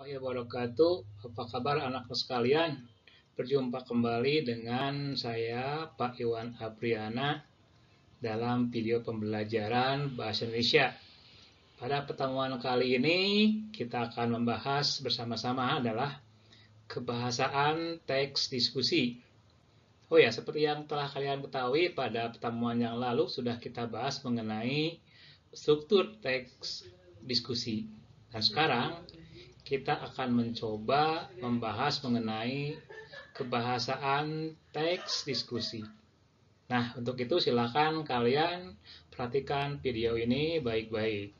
Warahmatullahi wabarakatuh. Apa kabar anak-anak sekalian? Berjumpa kembali dengan saya Pak Iwan Apriana dalam video pembelajaran Bahasa Indonesia. Pada pertemuan kali ini kita akan membahas bersama-sama adalah kebahasaan teks diskusi. Oh ya, seperti yang telah kalian ketahui, pada pertemuan yang lalu sudah kita bahas mengenai struktur teks diskusi. Dan sekarang kita akan mencoba membahas mengenai kebahasaan teks diskusi. Nah, untuk itu silakan kalian perhatikan video ini baik-baik.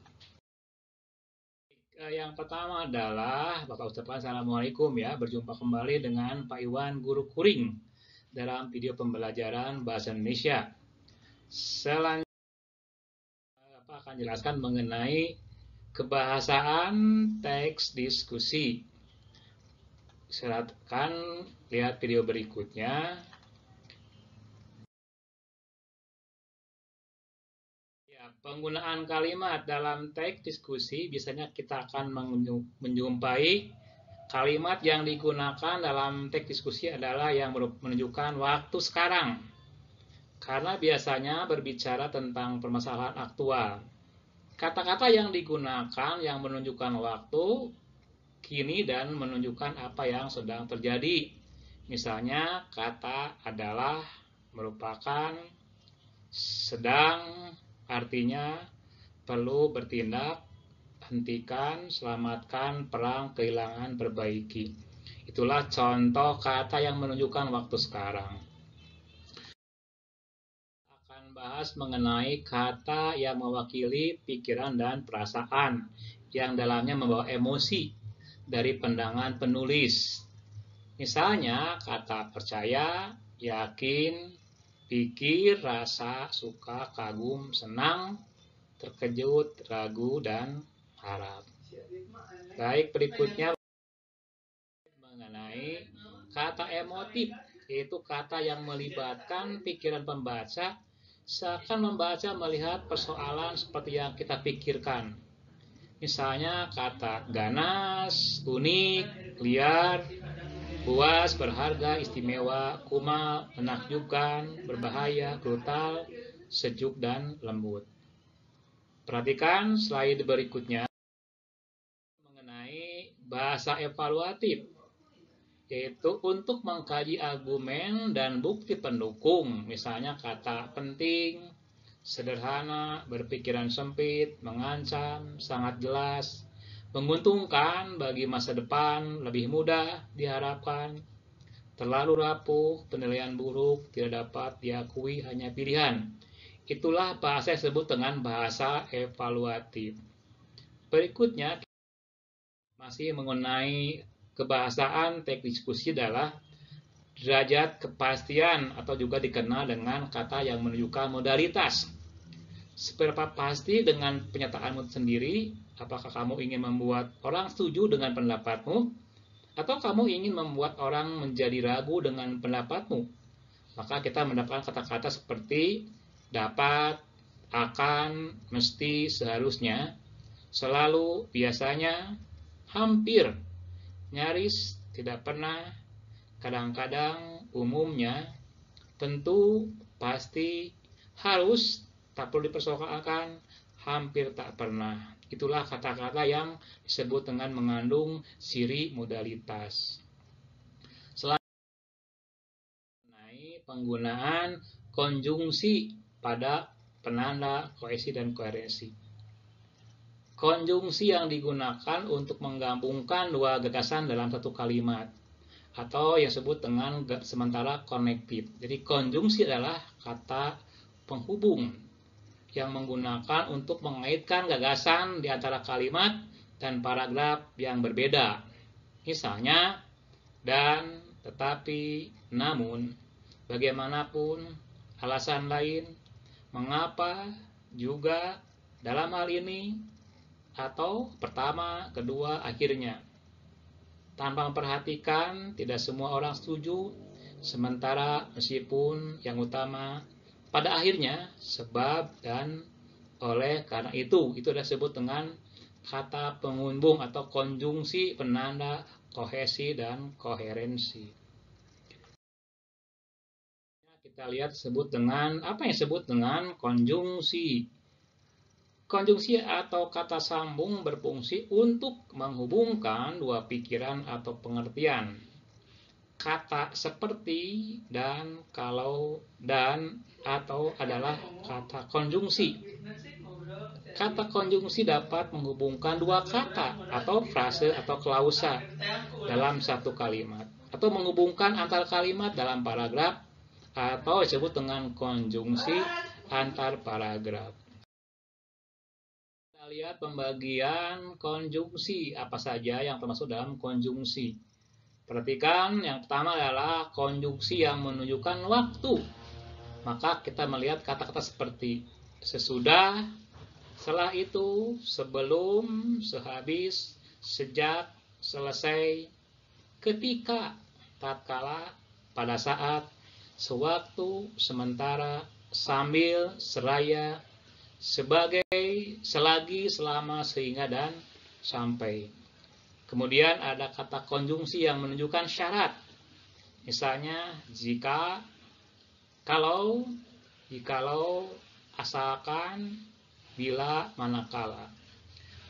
Yang pertama adalah Bapak ucapkan Assalamualaikum ya. Berjumpa kembali dengan Pak Iwan Guru Kuring dalam video pembelajaran Bahasa Indonesia. Selanjutnya Bapak akan jelaskan mengenai kebahasaan teks diskusi. Silakan lihat video berikutnya. Ya, penggunaan kalimat dalam teks diskusi biasanya kita akan menjumpai kalimat yang digunakan dalam teks diskusi adalah yang menunjukkan waktu sekarang. Karena biasanya berbicara tentang permasalahan aktual. Kata-kata yang digunakan yang menunjukkan waktu kini dan menunjukkan apa yang sedang terjadi. Misalnya kata adalah, merupakan, sedang, artinya perlu bertindak, hentikan, selamatkan, perang, kehilangan, perbaiki. Itulah contoh kata yang menunjukkan waktu sekarang. Akan bahas mengenai kata yang mewakili pikiran dan perasaan yang dalamnya membawa emosi dari pandangan penulis. Misalnya kata percaya, yakin, pikir, rasa, suka, kagum, senang, terkejut, ragu, dan harap. Baik, berikutnya mengenai kata emotif, yaitu kata yang melibatkan pikiran pembaca seakan membaca melihat persoalan seperti yang kita pikirkan. Misalnya kata ganas, unik, liar, puas, berharga, istimewa, kumal, menakjubkan, berbahaya, brutal, sejuk, dan lembut. Perhatikan slide berikutnya mengenai bahasa evaluatif, yaitu untuk mengkaji argumen dan bukti pendukung. Misalnya kata penting, sederhana, berpikiran sempit, mengancam, sangat jelas, menguntungkan bagi masa depan, lebih mudah diharapkan, terlalu rapuh, penilaian buruk, tidak dapat diakui, hanya pilihan. Itulah bahasa yang disebut dengan bahasa evaluatif. Berikutnya masih mengenai kebahasaan teks diskusi adalah derajat kepastian atau juga dikenal dengan kata yang menunjukkan modalitas. Seberapa pasti dengan pernyataanmu sendiri? Apakah kamu ingin membuat orang setuju dengan pendapatmu? Atau kamu ingin membuat orang menjadi ragu dengan pendapatmu? Maka kita mendapatkan kata-kata seperti dapat, akan, mesti, seharusnya, selalu, biasanya, hampir, nyaris, tidak pernah, kadang-kadang, umumnya, tentu, pasti, harus, tak perlu dipersoalkan, hampir tak pernah. Itulah kata-kata yang disebut dengan mengandung siri modalitas. Selanjutnya, penggunaan konjungsi pada penanda kohesi dan koherensi. Konjungsi yang digunakan untuk menggabungkan dua gagasan dalam satu kalimat atau yang disebut dengan sementara konektif. Jadi konjungsi adalah kata penghubung yang menggunakan untuk mengaitkan gagasan di antara kalimat dan paragraf yang berbeda. Misalnya, dan, tetapi, namun, bagaimanapun, alasan lain, mengapa, juga, dalam hal ini, atau pertama, kedua, akhirnya. Tanpa memperhatikan, tidak semua orang setuju, sementara meskipun yang utama, pada akhirnya, sebab dan oleh karena itu adalah disebut dengan kata penghubung atau konjungsi penanda kohesi dan koherensi. Kita lihat apa yang disebut dengan konjungsi. Konjungsi atau kata sambung berfungsi untuk menghubungkan dua pikiran atau pengertian. Kata seperti dan, kalau, dan, atau adalah kata konjungsi. Kata konjungsi dapat menghubungkan dua kata atau frase atau klausa dalam satu kalimat, atau menghubungkan antar kalimat dalam paragraf, atau disebut dengan konjungsi antar paragraf. Kita lihat pembagian konjungsi, apa saja yang termasuk dalam konjungsi. Perhatikan, yang pertama adalah konjungsi yang menunjukkan waktu. Maka kita melihat kata-kata seperti sesudah, setelah itu, sebelum, sehabis, sejak, selesai, ketika, tatkala, pada saat, sewaktu, sementara, sambil, seraya, sebagai, selagi, selama, sehingga, dan sampai. Kemudian ada kata konjungsi yang menunjukkan syarat. Misalnya jika, kalau, jikalau, asalkan, bila, manakala.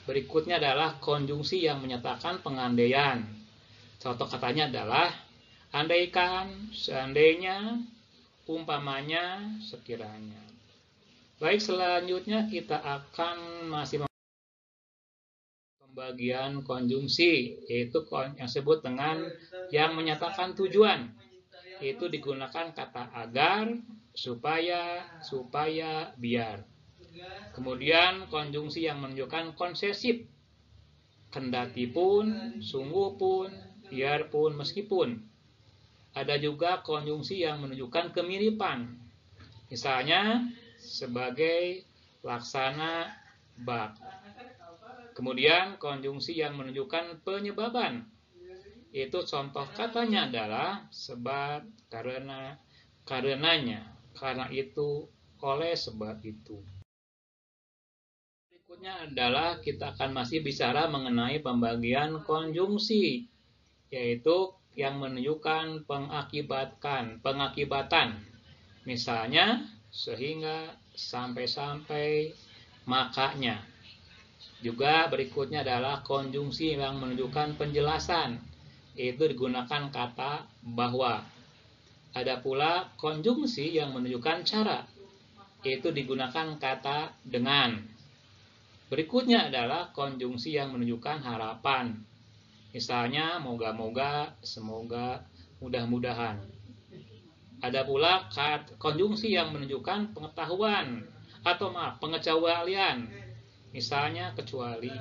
Berikutnya adalah konjungsi yang menyatakan pengandaian. Contoh katanya adalah andaikan, seandainya, umpamanya, sekiranya. Baik, selanjutnya kita akan masih pembagian konjungsi, yaitu yang disebut dengan yang menyatakan tujuan. Itu digunakan kata agar, supaya, biar. Kemudian konjungsi yang menunjukkan konsesif, kendati pun, sungguh pun, biarpun, meskipun. Ada juga konjungsi yang menunjukkan kemiripan. Misalnya sebagai, laksana, bak. Kemudian konjungsi yang menunjukkan penyebaban. Itu contoh katanya adalah sebab, karena, karenanya, karena itu, oleh sebab itu. Berikutnya adalah kita akan masih bicara mengenai pembagian konjungsi, yaitu yang menunjukkan pengakibatan. Misalnya sehingga, sampai-sampai, makanya. Juga berikutnya adalah konjungsi yang menunjukkan penjelasan. Itu digunakan kata bahwa. Ada pula konjungsi yang menunjukkan cara. Itu digunakan kata dengan. Berikutnya adalah konjungsi yang menunjukkan harapan. Misalnya moga-moga, semoga, mudah-mudahan. Ada pula konjungsi yang menunjukkan pengetahuan atau pengecualian. Misalnya kecuali.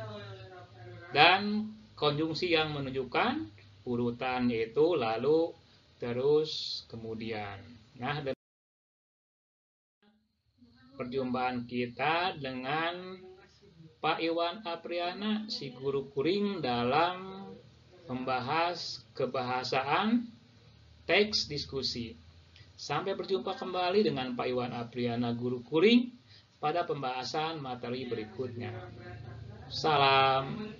Dan konjungsi yang menunjukkan urutan, yaitu lalu, terus, kemudian. Nah, perjumpaan kita dengan Pak Iwan Apriana, si guru kuring, dalam membahas kebahasaan teks diskusi. Sampai berjumpa kembali dengan Pak Iwan Apriana, guru kuring, pada pembahasan materi berikutnya. Salam.